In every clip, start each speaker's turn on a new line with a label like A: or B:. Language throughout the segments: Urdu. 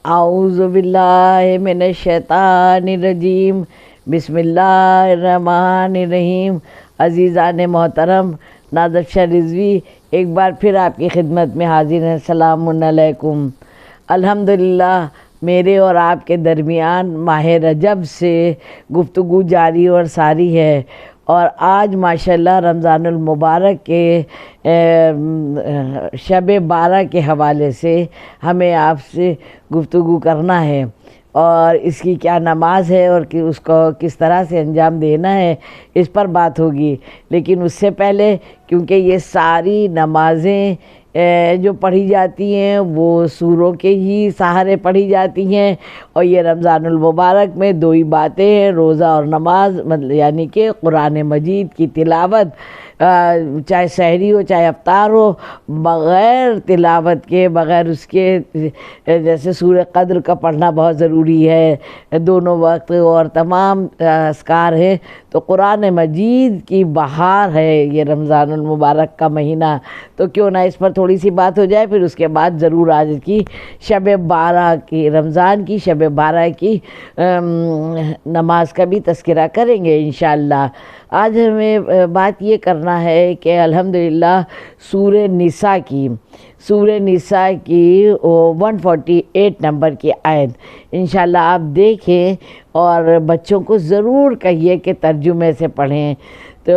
A: اعوذ باللہ من الشیطان الرجیم، بسم اللہ الرحمن الرحیم۔ عزیزان محترم، نازف شاہ رضوی ایک بار پھر آپ کی خدمت میں حاضر ہیں۔ السلام علیکم۔ الحمدللہ میرے اور آپ کے درمیان ماہ رجب سے گفتگو جاری اور ساری ہے، اور آج ماشاءاللہ رمضان المبارک کے شب 12 کے حوالے سے ہمیں آپ سے گفتگو کرنا ہے، اور اس کی کیا نماز ہے اور اس کو کس طرح سے انجام دینا ہے، اس پر بات ہوگی۔ لیکن اس سے پہلے، کیونکہ یہ ساری نمازیں جو پڑھی جاتی ہیں وہ سوروں کے ہی سہارے پڑھی جاتی ہیں، اور یہ رمضان المبارک میں دو ہی باتیں ہیں، روزہ اور نماز، یعنی کہ قرآن مجید کی تلاوت، چاہے سحری ہو چاہے افطار ہو، بغیر تلاوت کے، بغیر اس کے، جیسے سورہ قدر کا پڑھنا بہت ضروری ہے دونوں وقت، اور تمام اذکار ہیں، تو قرآن مجید کی بہار ہے یہ رمضان المبارک کا مہینہ، تو کیوں نہ اس پر تھوڑی سی بات ہو جائے۔ پھر اس کے بعد ضرور آج کی شب 12 کی، رمضان کی شب 12 کی نماز کا بھی تذکرہ کریں گے انشاءاللہ۔ آج ہمیں بات یہ کرنا ہے کہ الحمدللہ سورہ نساء کی 148 نمبر کی آیت انشاءاللہ آپ دیکھیں، اور بچوں کو ضرور کہیے کہ ترجمے سے پڑھیں، تو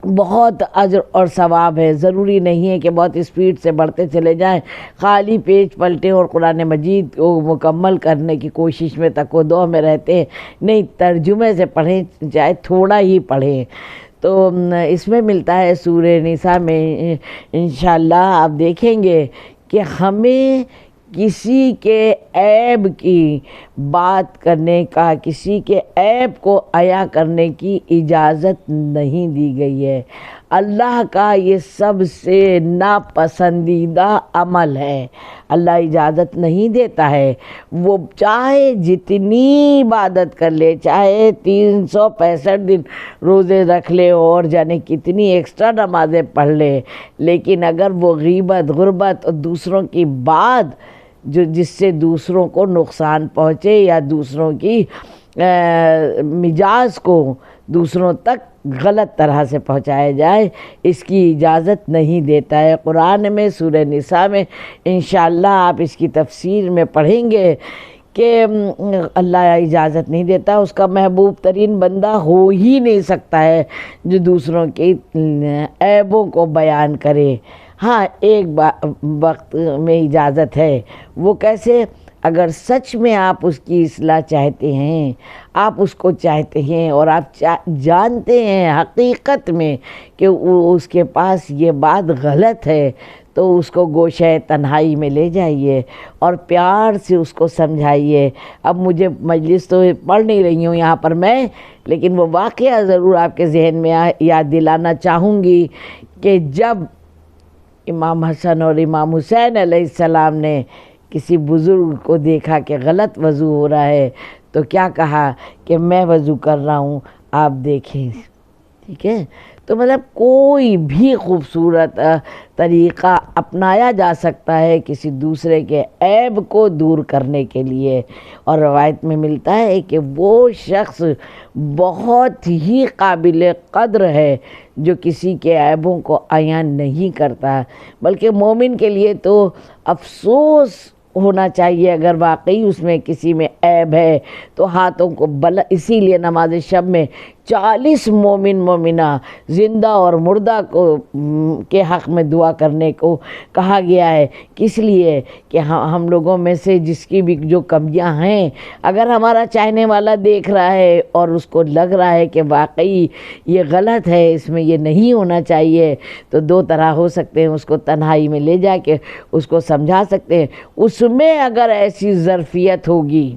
A: بہت اجر اور ثواب ہے۔ ضروری نہیں ہے کہ بہت اسپیڈ سے بڑھتے چلے جائیں، خالی پیج پلٹیں اور قرآن مجید کو مکمل کرنے کی کوشش میں تک و دو میں رہتے ہیں، نہیں، ترجمے سے پڑھیں، چاہے تھوڑا ہی پڑھیں۔ تو اس میں ملتا ہے سورہ نساء میں انشاءاللہ آپ دیکھیں گے کہ ہمیں کسی کے عیب کی بات کرنے کا، کسی کے عیب کو عیاں کرنے کی اجازت نہیں دی گئی ہے۔ اللہ کا یہ سب سے ناپسندیدہ عمل ہے، اللہ اجازت نہیں دیتا ہے۔ وہ چاہے جتنی عبادت کر لے، چاہے 365 دن روزے رکھ لے اور جانے کتنی ایکسٹرا نمازیں پڑھ لے، لیکن اگر وہ غیبت، غربت اور دوسروں کی بات جس سے دوسروں کو نقصان پہنچے، یا دوسروں کی مجاز کو دوسروں تک غلط طرح سے پہنچایا جائے، اس کی اجازت نہیں دیتا ہے۔ قرآن میں سورہ نساء میں انشاءاللہ آپ اس کی تفسیر میں پڑھیں گے کہ اللہ اجازت نہیں دیتا، اس کا محبوب ترین بندہ ہو ہی نہیں سکتا ہے جو دوسروں کے عیبوں کو بیان کرے۔ ہاں، ایک وقت میں اجازت ہے، وہ کیسے؟ اگر سچ میں آپ اس کی اصلاح چاہتے ہیں، آپ اس کو چاہتے ہیں، اور آپ جانتے ہیں حقیقت میں کہ اس کے پاس یہ بات غلط ہے، تو اس کو گوشہ تنہائی میں لے جائیے اور پیار سے اس کو سمجھائیے۔ اب مجھے مجلس تو پڑھ نہیں رہی ہوں یہاں پر میں، لیکن وہ واقعہ ضرور آپ کے ذہن میں یاد دلانا چاہوں گی کہ جب امام حسن اور امام حسین علیہ السلام نے کسی بزرگ کو دیکھا کہ غلط وضو ہو رہا ہے، تو کیا کہا کہ میں وضو کر رہا ہوں، آپ دیکھیں۔ ٹھیک ہے، تو مطلب کوئی بھی خوبصورت طریقہ اپنایا جا سکتا ہے کسی دوسرے کے عیب کو دور کرنے کے لیے، اور روایت میں ملتا ہے کہ وہ شخص بہت ہی قابل قدر ہے جو کسی کے عیبوں کو عیاں نہیں کرتا، بلکہ مومن کے لیے تو افسوس ہونا چاہیے اگر واقعی اس میں کسی میں عیب ہے، تو ہاتھوں کو اسی لیے نماز شب میں 40 مومن مومنہ زندہ اور مردہ کے حق میں دعا کرنے کو کہا گیا ہے، کس لیے کہ ہم لوگوں میں سے جس کی بھی جو کمیاں ہیں، اگر ہمارا چاہنے والا دیکھ رہا ہے اور اس کو لگ رہا ہے کہ واقعی یہ غلط ہے، اس میں یہ نہیں ہونا چاہیے، تو دو طرح ہو سکتے ہیں، اس کو تنہائی میں لے جا کے اس کو سمجھا سکتے ہیں۔ اس میں اگر ایسی ظرفیت ہوگی،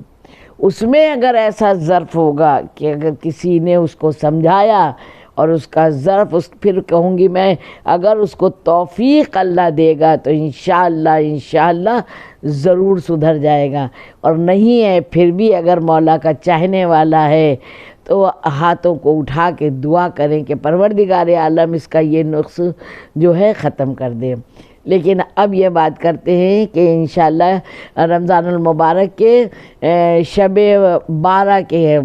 A: اس میں اگر ایسا ظرف ہوگا کہ اگر کسی نے اس کو سمجھایا اور اس کا ظرف، پھر کہوں گی میں، اگر اس کو توفیق اللہ دے گا تو انشاءاللہ ضرور سدھر جائے گا، اور نہیں ہے پھر بھی اگر مولا کا چاہنے والا ہے تو ہاتھوں کو اٹھا کے دعا کریں کہ پروردگار عالم اس کا یہ نقص جو ہے ختم کر دے۔ لیکن اب یہ بات کرتے ہیں کہ انشاءاللہ رمضان المبارک کے شب 12 کے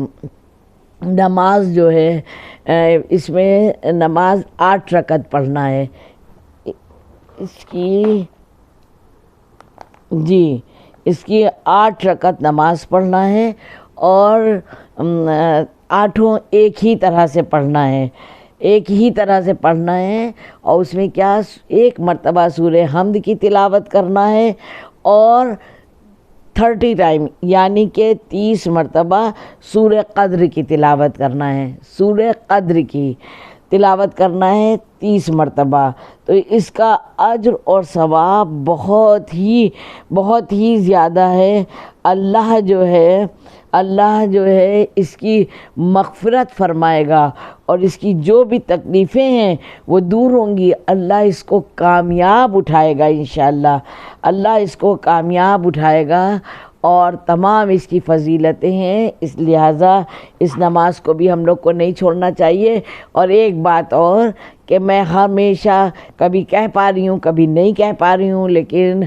A: نماز جو ہے اس میں نماز 8 رکعت پڑھنا ہے اس کی 8 رکعت نماز پڑھنا ہے، اور 8 ایک ہی طرح سے پڑھنا ہے، اور اس میں کیا 1 مرتبہ سورہ حمد کی تلاوت کرنا ہے، اور 30 ٹائم یعنی کہ 30 مرتبہ سورہ قدر کی تلاوت کرنا ہے، سورہ قدر کی تلاوت کرنا ہے 30 مرتبہ۔ تو اس کا اجر اور ثواب بہت ہی زیادہ ہے۔ اللہ جو ہے اس کی مغفرت فرمائے گا، اور اس کی جو بھی تکلیفیں ہیں وہ دور ہوں گی۔ اللہ اس کو کامیاب اٹھائے گا انشاءاللہ، اللہ اس کو کامیاب اٹھائے گا، اور تمام اس کی فضیلتیں ہیں، اس لہٰذا اس نماز کو بھی ہم لوگ کو نہیں چھوڑنا چاہیے۔ اور ایک بات اور کہ میں ہمیشہ کبھی کہہ پا رہی ہوں کبھی نہیں کہہ پا رہی ہوں، لیکن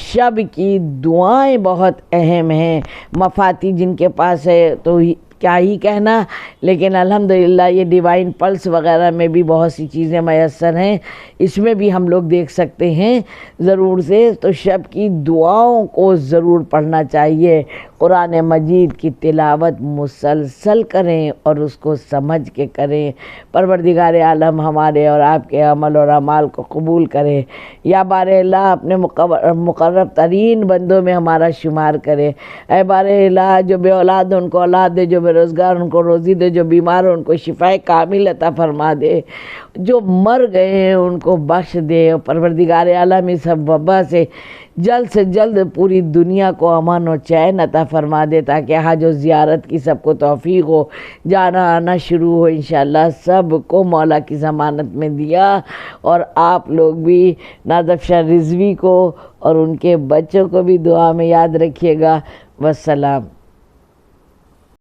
A: شب کی دعائیں بہت اہم ہیں۔ مفاتیح جن کے پاس ہے تو کیا ہی کہنا، لیکن الحمدللہ یہ ڈیوائن پلس وغیرہ میں بھی بہت سی چیزیں میسر ہیں، اس میں بھی ہم لوگ دیکھ سکتے ہیں ضرور سے۔ تو شب کی دعاؤں کو ضرور پڑھنا چاہیے، قرآن مجید کی تلاوت مسلسل کریں اور اس کو سمجھ کے کریں۔ پروردگار عالم ہمارے اور آپ کے عمل اور اعمال کو قبول کرے، یا بار اللہ اپنے مقرب ترین بندوں میں ہمارا شمار کرے۔ اے بار اللہ جو بے اولاد ان کو اولاد دے، جو بے روزگار ان کو روزی دے، جو بیمار ان کو شفائے کامل عطا فرما دے، جو مر گئے ہیں ان کو بخش دے۔ پروردگار عالم اس وبا سے جلد پوری دنیا کو امن و چین عطا فرما دے، تاکہ حج و زیارت کی سب کو توفیق ہو، جانا آنا شروع ہو انشاءاللہ۔ سب کو مولا کی ضمانت میں دیا، اور آپ لوگ بھی نادف شاہ رضوی کو اور ان کے بچوں کو بھی دعا میں یاد رکھیے گا۔ والسلام۔